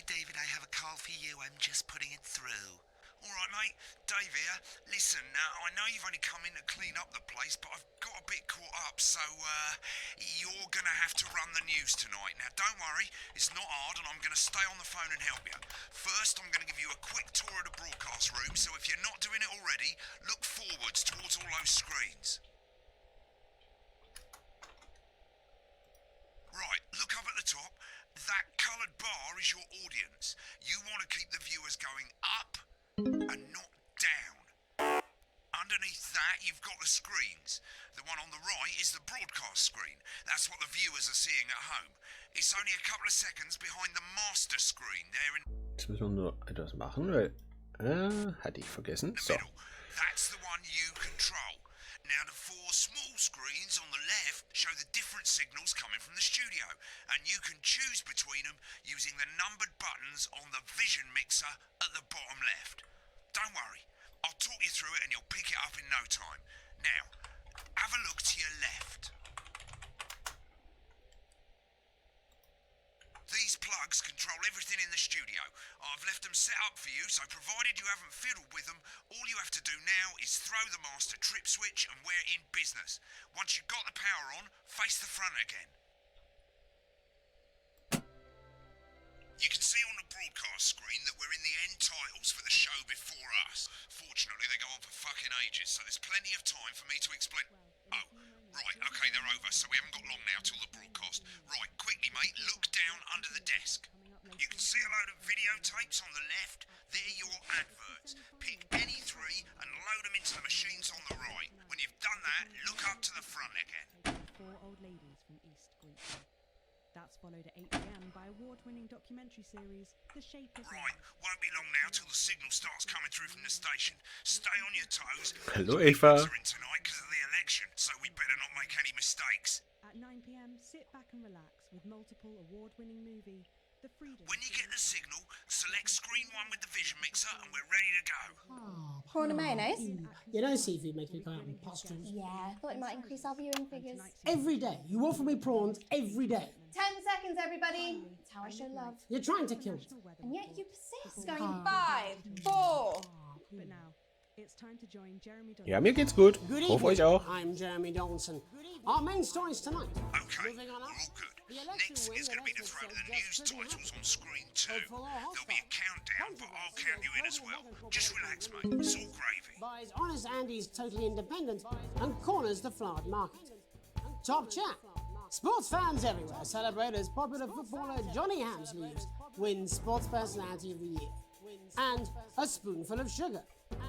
Hi, David, I have a call for you. I'm just putting it through. All right, mate. Dave here. Listen, I know you've only come in to clean up the place, but I've got a bit caught up, so you're going to have to run the news tonight. Now, don't worry, it's not hard, and I'm going to stay on the phone and help you. First, I'm going to give you a quick tour of the broadcast room, so if you're not doing it already, look forwards towards all those screens. Right, look up at the top. That coloured bar is your audience. You want to keep the viewers going up and not down. Underneath that, you've got the screens. The one on the right is the broadcast screen. That's what the viewers are seeing at home. It's only a couple of seconds behind the master screen there in Jetzt müssen wir nur etwas machen, weil hatte ich vergessen. the So. middle. That's the one you control. Now, the four small screens on the left show the different signals coming from the studio, and you can choose between them using the numbered buttons on the vision mixer at the bottom left. Don't worry, I'll talk you through it and you'll pick it up in no time. Now, have a look to your left. These plugs control everything in the studio. I've left them set up for you, so provided you haven't fiddled with them, all you have to do now is throw the master trip switch and we're in business. Once you've got the power on, face the front again. You can see on the broadcast screen that we're in the end titles for the show before us. Fortunately, they go on for fucking ages, so there's plenty of time for me to explain. Oh, right, okay, they're over, so we haven't got long now till the broadcast. Right, quickly, mate, look down under the desk. You can see a load of videotapes on the left. They're your adverts. Pick any three and load them into the machines on the right. When you've done that, look up to the front again. Four old ladies from East Greece. That's followed at 8 p.m. by award-winning documentary series, The Shape of Right, Life. won't be long now till the signal starts coming through from the station. Stay on your toes. Hallo, The Eva. papers are in tonight because of the election, so we better not make any mistakes. At 9 p.m., sit back and relax with multiple award-winning movie, The Freedom. When you get the signal, select screen one with the vision mixer and we're ready to go. Prawn and mayonnaise? You know seafood makes me come out in pustules. Yeah, thought it might increase our viewing figures. Every day. You offer me prawns every day. 10 seconds, everybody. That's how I show love. You're trying to kill me. And yet you persist. Going in 5, 4. But now, it's time to join Jeremy Donaldson. Ja, mir geht's gut. Good Hoffe euch evening. auch. I'm Jeremy Donaldson. Our main stories tonight. Okay, Moving on we're up. all good. The election Next win is going to be the that throw of the Oxford news said just titles couldn't on screen 2. Hopeful or There'll be a hostile. countdown, but I'll count you in as well. Just relax, mate. It's all gravy. Buys Honest Andy's Totally Independent and corners the flowered market. Top chat. Sports fans everywhere celebrate as popular footballer Johnny Hamsley wins Sports Personality of the Year. And a spoonful of sugar.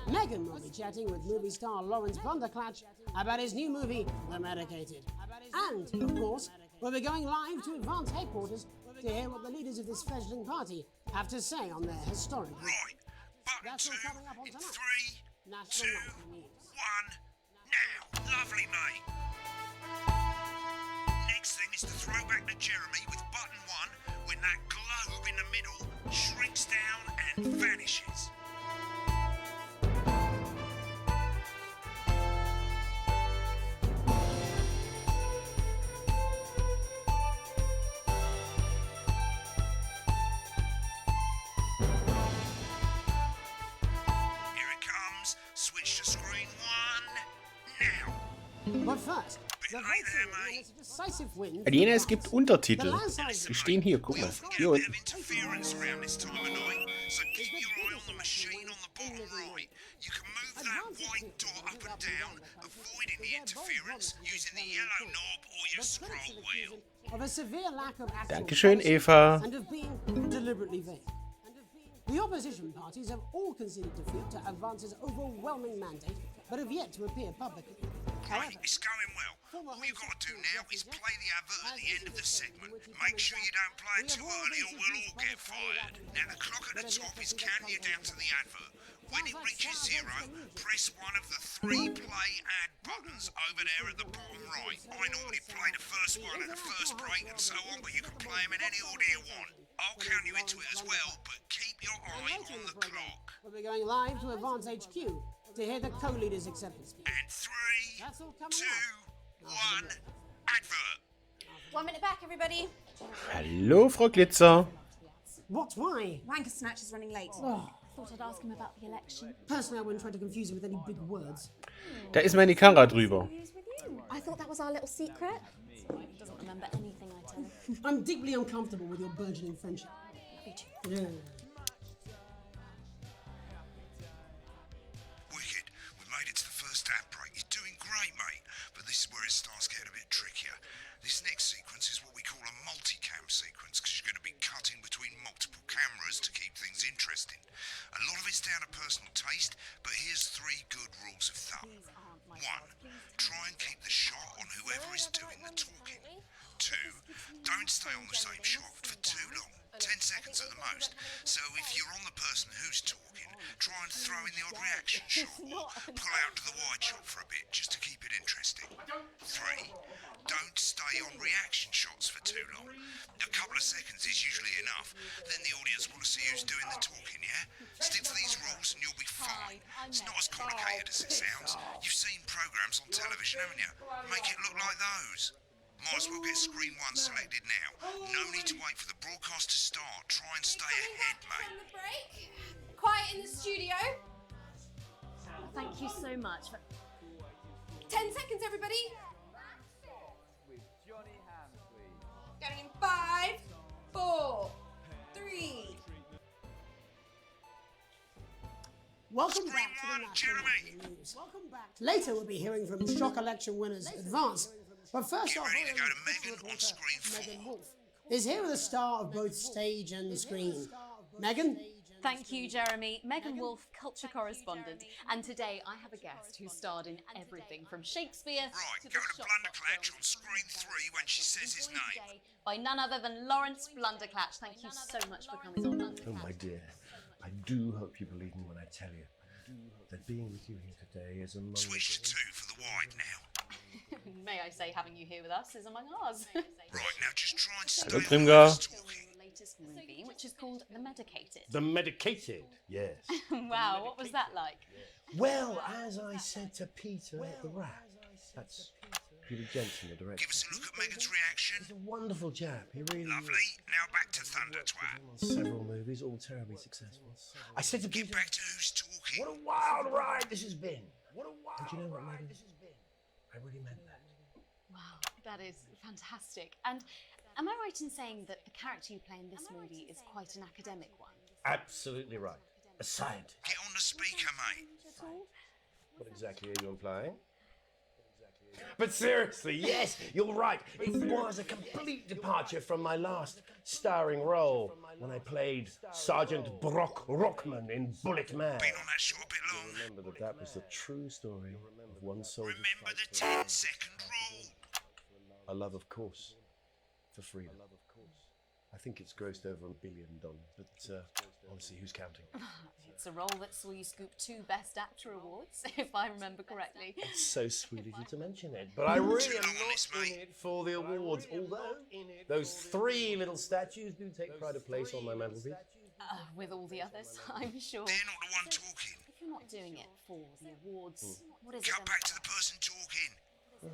Meghan will be chatting with movie star Lawrence Blunderclatch about his new movie, The Medicated. And, of course, we'll be going live to Advance headquarters to hear what the leaders of this fledgling party have to say on their historic week. Right, button That's 2 all coming up on in tonight. 3, 2, National Nightly News. 1, now. Lovely, mate. Next thing is to throw back to Jeremy with button 1 when that globe in the middle shrinks down and vanishes. Here it comes. Switch to screen 1 now. But first, the Bit late vote there, ceremony mate. is a decisive win. Alina, es gibt Untertitel. The landslide Die stehen hier, guck We mal. often get Hier a bit unten. of interference around this time of night, so keep your eye on the machine on the bottom right. You can move that white dot up and down, avoiding the interference using the yellow knob or your scroll wheel. Of a severe lack of actual Dankeschön, policy Eva. and of being deliberately vague. The opposition parties have all conceded defeat to Advance's overwhelming mandate, but have yet to appear publicly. Right, it's going well. All you've got to do now is play the advert at the end of the segment. Make sure you don't play it too early or we'll all get fired. Now the clock at the top is counting you down to the advert. When it reaches 0, press one of the 3 play ad buttons over there at the bottom right. I normally play the first one at the first break and so on, but you can play them in any order you want. I'll count you into it as well, but keep your eye on the clock. We'll be going live to Advance HQ to hear the co-leader's acceptance speech. And 3, That's all coming 2, up. 1, advert. 1 minute back, everybody. Hallo, Frau Glitzer. What? Why? Wanker Snatch is running late. Oh, Thought I'd ask him about the election. personally, I wouldn't try to confuse him with any big words. Da ist meine Kamera drüber. I thought that was our little secret. He doesn't remember anything I tell him. I'm deeply uncomfortable with your burgeoning friendship. Me too. Yeah. Wicked. We've made it to the first ad break. You're doing great, mate. But this is where it starts getting a bit trickier. This next sequence is what we call a multicam sequence, because you're going to be cutting between multiple cameras to keep things interesting. A lot of it's down to personal taste, but here's 3 good rules of thumb. 1. Try and keep the shot on whoever is doing the talking. 2. Don't stay on the same shot for too long. 10 seconds at the most. So if you're on the person who's talking, try and throw in the odd reaction shot or pull out to the wide shot for a bit just to keep it interesting. 3. Don't stay on reaction shots for too long. A couple of seconds is usually enough. Then the audience want to see who's doing the talking, yeah? Stick to these rules and you'll be fine. It's not as complicated as it sounds. You've seen programs on television, haven't you? Make it look like those. Might as well get screen 1 selected now. No need to wait for the broadcast to start. Try and stay ahead, mate. From the break. Quiet in the studio. Thank you so much. 10 seconds, everybody. Going in 5, 4, 3. Welcome back to the National News. Welcome back. Later, we'll be hearing from shock election winners Advance. But first Get off, ready to go to political Megan on reporter screen 4. Megan Wolf is here with a star of both stage and screen. Megan? Thank you, Jeremy. Megan Wolf, culture correspondent. And today I have a guest who starred in everything from Shakespeare Right, to go the to shop Blunderclatch girls. on screen 3 when she says his Joined name. today by none other than Lawrence Blunderclatch. Thank you so much for coming on, Blunderclatch. Oh, my dear, I do hope you believe me when I tell you that being with you here today is among Switch to 2 for the wide now. May I say, having you here with us is among ours. Right, now just try and stay Hallo, on Grimgar. who's talking. The latest movie, which is called The Medicated. the medicated. Yes. Wow, what was that like? Well, as I said to Peter at the Rat, that's Peter Jensen, the director. Give us a look at Megan's reaction. He's a wonderful chap. He really Lovely. is. Now back to Thunder Twat. On several movies, all terribly successful. I said to Get Peter, back to who's talking. what a wild ride this has been. What a wild and you know what, Megan? I really meant that. Wow, that is fantastic. And am I right in saying that the character you play in this movie is quite an academic one? Absolutely right. A scientist. Get on the speaker, mate. What exactly are you implying? But seriously, yes, you're right. It was a complete departure from my last starring role when I played Sergeant Brock Rockman in Bullet Man. Been on that show a bit long. Remember that was the true story of one soldier. Remember the 10-second rule. A love, of course, for freedom. I think it's grossed over $1 billion, but honestly, who's counting? It's a role that saw you scoop 2 Best Actor awards, if I remember correctly. It's so sweet of you to mention it, but I really am long on this, not in mate. it for the awards, although those 3 little statues do take pride of place on my mantelpiece. With all the others, I'm sure. They're not the one talking. If you're not doing it for the awards, what is it Cut then? back to the person talking.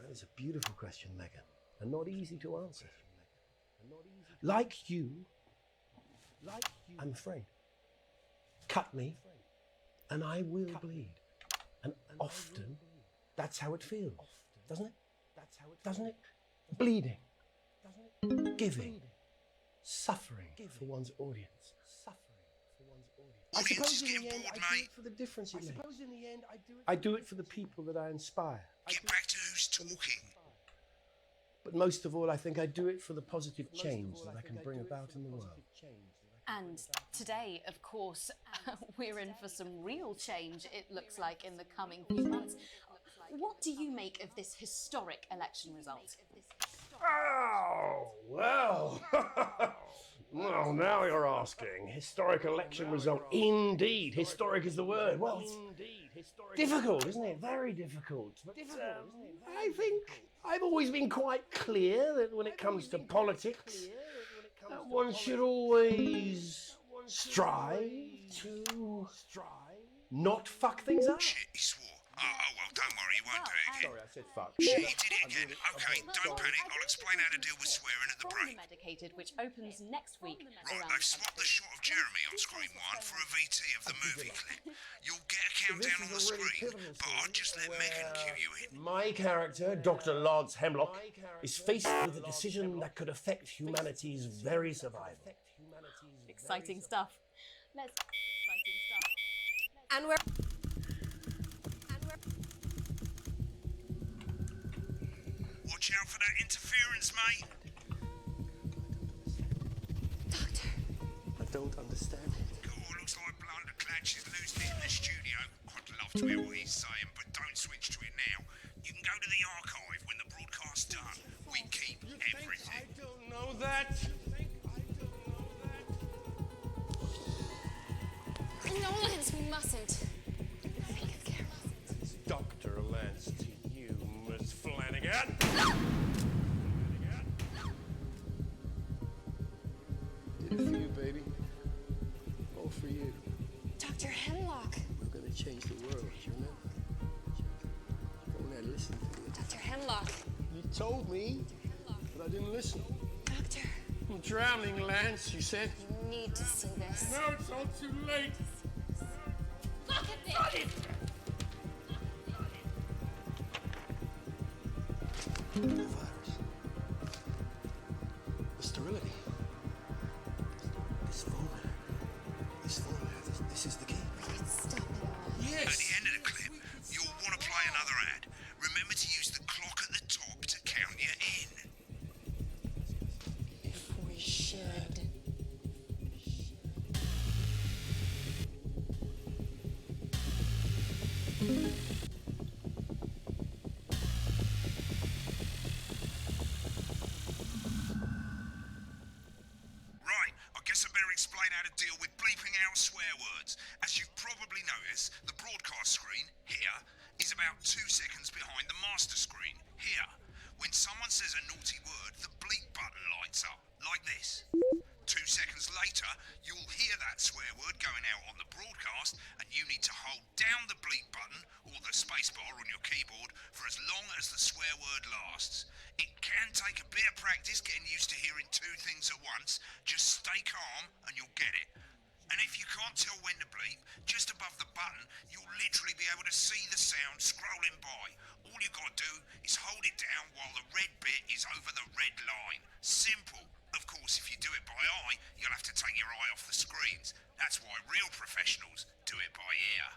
That is a beautiful question, Megan, and not easy to answer. Like you, I'm afraid. Cut me, and I will bleed. And often, that's how it feels, doesn't it? Doesn't it? Bleeding, giving, suffering for one's audience. I Audience suppose is in getting the end, bored, I do mate. it for the difference it makes. I do it for the people that I inspire. Get back to who's talking. But most of all, I think I do it for the positive change that I can bring about in the world. And today, of course, we're in for some real change, it looks like, in the coming few months. What do you make of this historic election result? Oh, well. Well, now you're asking. Historic election result. Indeed. Historic is the word. Well, it's difficult, isn't it? Very difficult. But I think I've always been quite clear that when it comes to politics, that one should always strive to not fuck things up. Shit, he swore. well, don't worry, you won't do it again. Sorry, I said fuck. Shit, he did it again. Okay, don't panic. I'll explain how to deal with swearing at the break. Medicated, which opens next week. Right, they've swapped the shot of Jeremy on screen 1 for a VT of the movie clip. You'll get a countdown on the screen, but I'll just let Megan cue you in. My character, Dr. Lance Hemlock, is faced with a decision that could affect humanity's very survival. Exciting stuff. Exciting stuff. And we're Watch out for that interference, mate. Doctor. I don't understand it. Cool, looks like Blunderclatch is losing it in the studio. I'd love to hear what he's saying, but don't switch to it now. You can go to the archive when the broadcast's done. We keep everything. I don't know that. No, Lance, we mustn't. Think of Carol. Dr. Lance to you, Miss Flanagan. Did it for you, baby. All for you. Dr. Hemlock. We're gonna change the world, you remember? Go on and listen to you. Dr. Hemlock. You told me, but I didn't listen. Doctor. I'm drowning, Lance, you said. You need to see this. No, it's all too late. Look at this! The virus. The sterility. This formula, this is the key. Stop it all. Yes! At the end of the clip, you'll want to play another ad. Remember to use the clock at the top to count you in. If we should. Right, I guess I better explain how to deal with bleeping out swear words. As you've probably noticed, the broadcast screen, here, is about 2 seconds behind the master screen, here. When someone says a naughty word, the bleep button lights up, like this. 2 seconds later, you'll hear that swear word going out on the broadcast, and you need to hold down the bleep button, or the spacebar on your keyboard, for as long as the swear word lasts. It can take a bit of practice getting used to hearing 2 things at once. Just stay calm, and you'll get it. And if you can't tell when to bleep, just above the button, you'll literally be able to see the sound scrolling by. All you gotta do is hold it down while the red bit is over the red line. Simple. Of course, if you do it by eye, you'll have to take your eye off the screens. That's why real professionals do it by ear.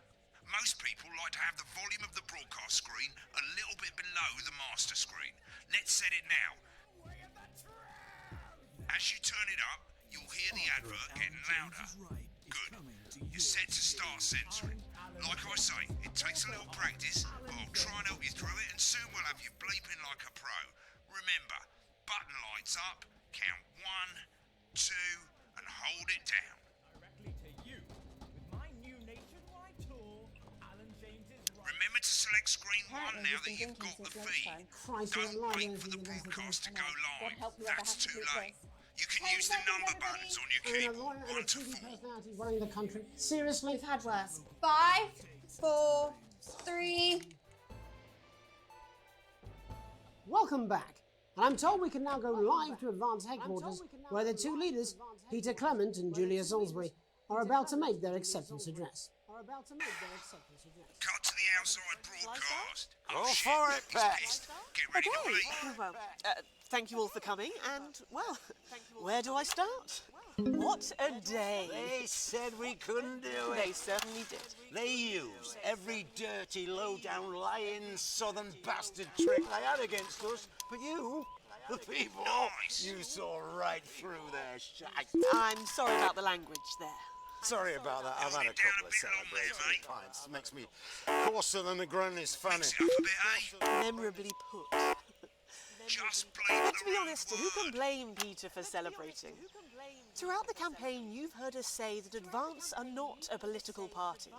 Most people like to have the volume of the broadcast screen a little bit below the master screen. Let's set it now. As you turn it up, you'll hear the advert getting louder. Good. You're set to start censoring. Like I say, it takes a little practice, but I'll try and help you through it, and soon we'll have you bleeping like a pro. Remember, button lights up, count 1, 2, and hold it down. Directly to you with my new nationwide tour, Alan James's right. Remember to select screen 1 now that you've got the feed. Christ, Don't we're wait live for the in the broadcast to go live. help whoever That's has to too do late. You can use the number buttons on your And a keyboard, lawyer and 1 a to TV 4. personality running the country. Seriously? We've had worse. 5, 4, 3. Welcome back. And I'm told we can now go live to Advance Headquarters, where the 2 leaders, Peter Clement and Julia Salisbury, are about to make their acceptance address. Cut to the outside broadcast. Go shit, for it, he's Pat. pissed. Get ready to bleep. Well, thank you all for coming, and, well, where do I start? What a day. They said we couldn't do it. They certainly did. They used every dirty, low-down, lying, southern bastard trick they had against us. But you, the people, Nice. you saw right through their shite. I'm sorry about the language there. Sorry about that. I've had a couple of celebrations. Pints. Makes me coarser than the granny's fanny. Mix it up a bit, eh? Memorably put. Just bleep To the be right honest, who can word. blame Peter for celebrating? Throughout the campaign, you've heard us say that Advance are not a political party.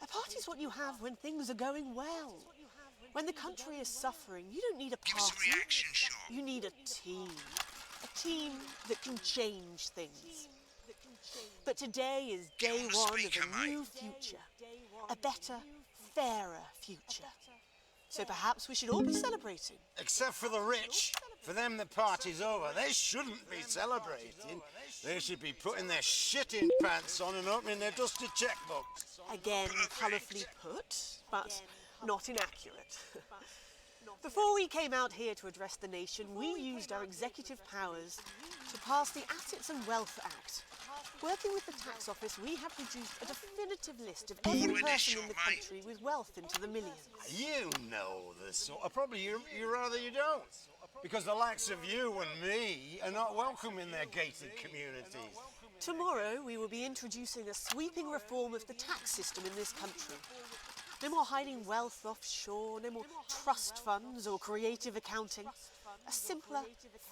A party is what you have when things are going well. When the country is suffering, you don't need a Give us a party. reaction shot. You need a team. A team that can change things. But today is day on the 1 speaker, of a new mate. future. A better, fairer future. So perhaps we should all be celebrating. Except for the rich. For them, the party's over. They shouldn't be celebrating. They should be putting their shitting pants on and opening their dusty checkbooks. Again, colourfully put, but not inaccurate. Before we came out here to address the nation, we used our executive powers to pass the Assets and Wealth Act. Working with the tax office, we have produced a definitive list of every person in the country with wealth into the millions. You know the sort of... Probably you rather you don't. Because the likes of you and me are not welcome in their gated communities. Tomorrow, we will be introducing a sweeping reform of the tax system in this country. No more hiding wealth offshore, no more trust funds or creative accounting. A simpler,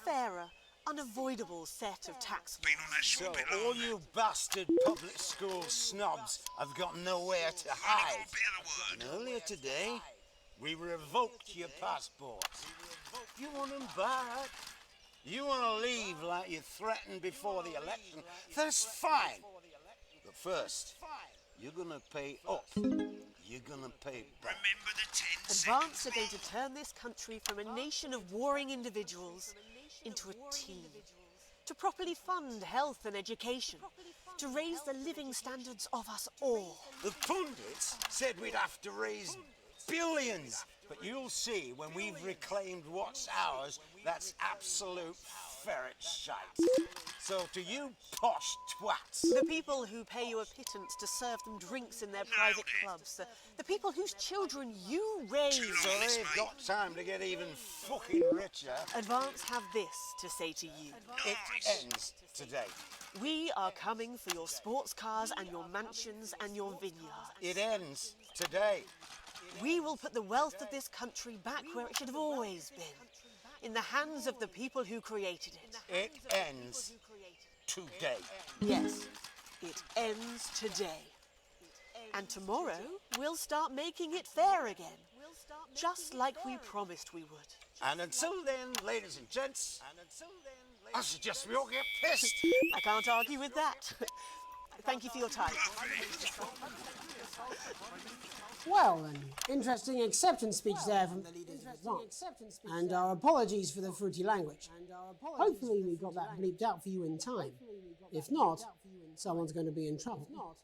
fairer, unavoidable set of tax laws. So all you bastard public school snobs have got nowhere to hide. And earlier today, we revoked your passports. You want them back? You want to leave like you threatened before the election? That's fine. But first, you're going to pay up. You're going to pay back. Remember the 10 Advance are going to turn this country from a nation of warring individuals into a team. To properly fund health and education. To raise the living standards of us all. The pundits said we'd have to raise billions. But you'll see when we've reclaimed what's ours, that's absolute ferret shite. So to you posh twats. The people who pay you a pittance to serve them drinks in their private clubs. The people whose children you raise. So they've got time to get even fucking richer. Advance have this to say to you. It ends today. We are coming for your sports cars and your mansions and your vineyards. It ends today. We will put the wealth of this country back where it should have always been. In the hands of the people who created it. It ends today. Yes, it ends today. And tomorrow, we'll start making it fair again. Just like we promised we would. And until then, ladies and gents, I suggest we all get pissed. I can't argue with that. Thank you for your time. Well, an interesting acceptance speech there from the leaders of Advance. And our apologies for the fruity language. Hopefully we got that bleeped out for you in time. If not, someone's going to be in trouble.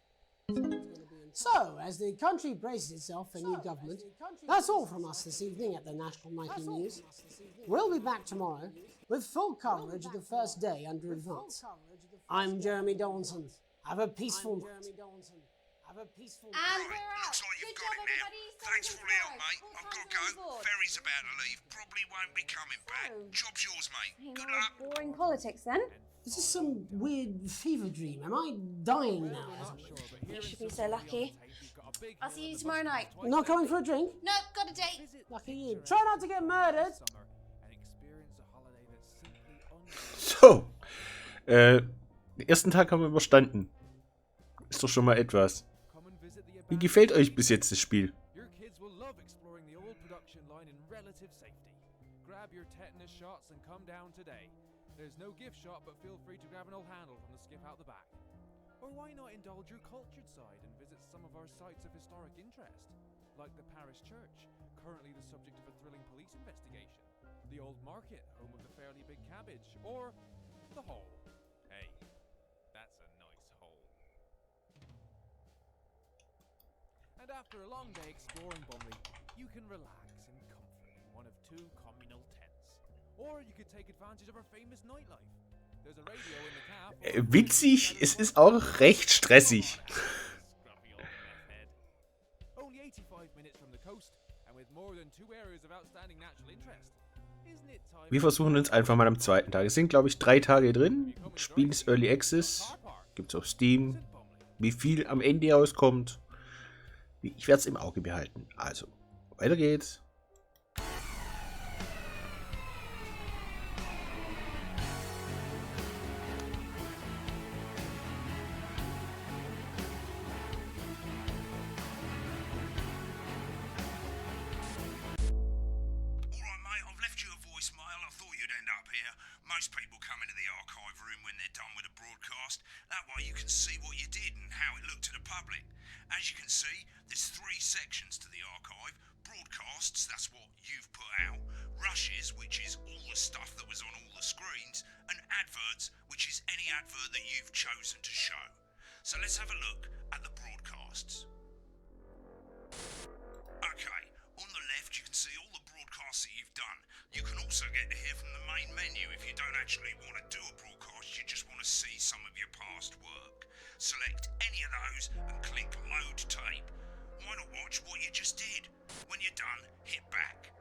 So, as the country braces itself for new government, that's all from us this evening at the National Nightly News. We'll be back tomorrow with full coverage of the first day under Advance. I'm Jeremy Donaldson. Have a peaceful night. And we're out. Looks like you've Good got job, it now. everybody. Thanks for all the help, mate. All I've got to hands go. on board. Ferry's about to leave. Probably won't be coming back. Job's yours, mate. Good luck. Boring politics then. This is some weird fever dream. Am I dying now or something? You should be so lucky. I'll see you tomorrow night. Not coming for a drink? No, got a date. Lucky you. Try not to get murdered. So, den ersten Tag haben wir überstanden. Ist doch schon mal etwas. Wie gefällt euch bis jetzt das Spiel? Your kids will love exploring the old production line in relative safety. Grab your tetanus shots and come down today. There's no gift shop, but feel free to grab an old handle from the skip out the back. Or why not indulge your cultured side and visit some of our sites of historic interest, like the parish church, currently the subject of a thrilling police investigation, the old market, home of the fairly big cabbage, or the hole. Hey, that's a nice hole. And after a long day exploring Bromley, you can relax in comfort in one of 2 communal tents. Or you could take advantage of our famous nightlife. There's a radio in the cab. Witzig, es ist auch recht stressig. Scruffy old meth head. Only 85 minutes from the coast, and with more than 2 areas of outstanding natural interest. Isn't it time? Wir versuchen uns einfach mal am zweiten Tag. Es sind, glaube ich, 3 Tage drin. Das Spiel ist Early Access. Gibt es auf Steam. Wie viel am Ende rauskommt, ich werde es im Auge behalten. Also, weiter geht's. Most people come into the archive room when they're done with a broadcast. That way you can see what you did and how it looked to the public. As you can see, the There's 3 sections to the archive. Broadcasts, that's what you've put out. Rushes, which is all the stuff that was on all the screens. And adverts, which is any advert that you've chosen to show. So let's have a look at the broadcasts. Okay, on the left you can see all the broadcasts that you've done. You can also get to hear from the main menu if you don't actually want to do a broadcast, you just want to see some of your past work. Select any of those and click load tape. Why not watch what you just did? When you're done, hit back.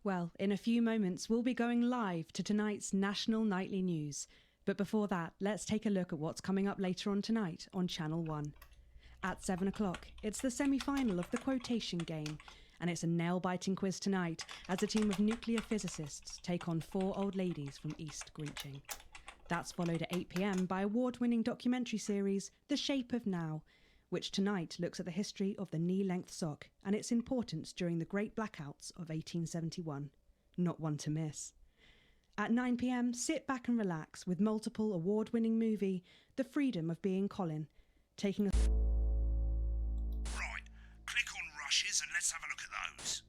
Well, in a few moments, we'll be going live to tonight's national nightly news. But before that, let's take a look at what's coming up later on tonight on Channel 1. At 7 o'clock, it's the semi-final of the quotation game, and it's a nail-biting quiz tonight as a team of nuclear physicists take on 4 old ladies from East Greetching. That's followed at 8 p.m. by award-winning documentary series The Shape of Now, which tonight looks at the history of the knee-length sock and its importance during the Great Blackouts of 1871. Not one to miss. At 9 p.m, sit back and relax with multiple award-winning movie The Freedom of Being Colin, taking a... Right, click on rushes and let's have a look at those.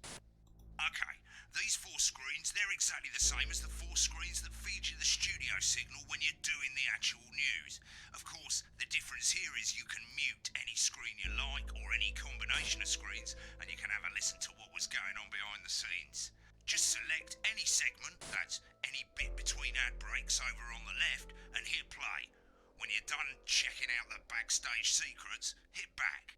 Okay, these 4 screens, they're exactly the same as the 4 screens that feed you the studio signal when you're doing the actual news. Of course, the difference here is you can mute any screen you like or any combination of screens and you can have a listen to what was going on behind the scenes. Just select any segment, that's any bit between ad breaks over on the left, and hit play. When you're done checking out the backstage secrets, hit back.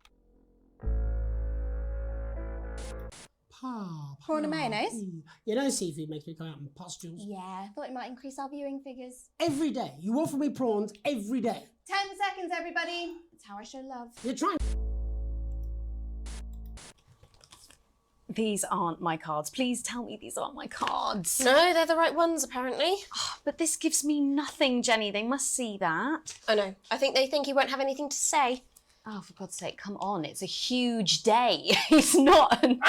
Prawn and mayonnaise? You know seafood makes me go out in pustules. Yeah, I thought it might increase our viewing figures. Every day. You offer me prawns every day. 10 seconds, everybody. That's how I show love. You're trying... These aren't my cards. Please tell me these aren't my cards. No, they're the right ones, apparently. Oh, but this gives me nothing, Jenny. They must see that. Oh, no. I think they think you won't have anything to say. Oh, for God's sake, come on. It's a huge day. It's not an...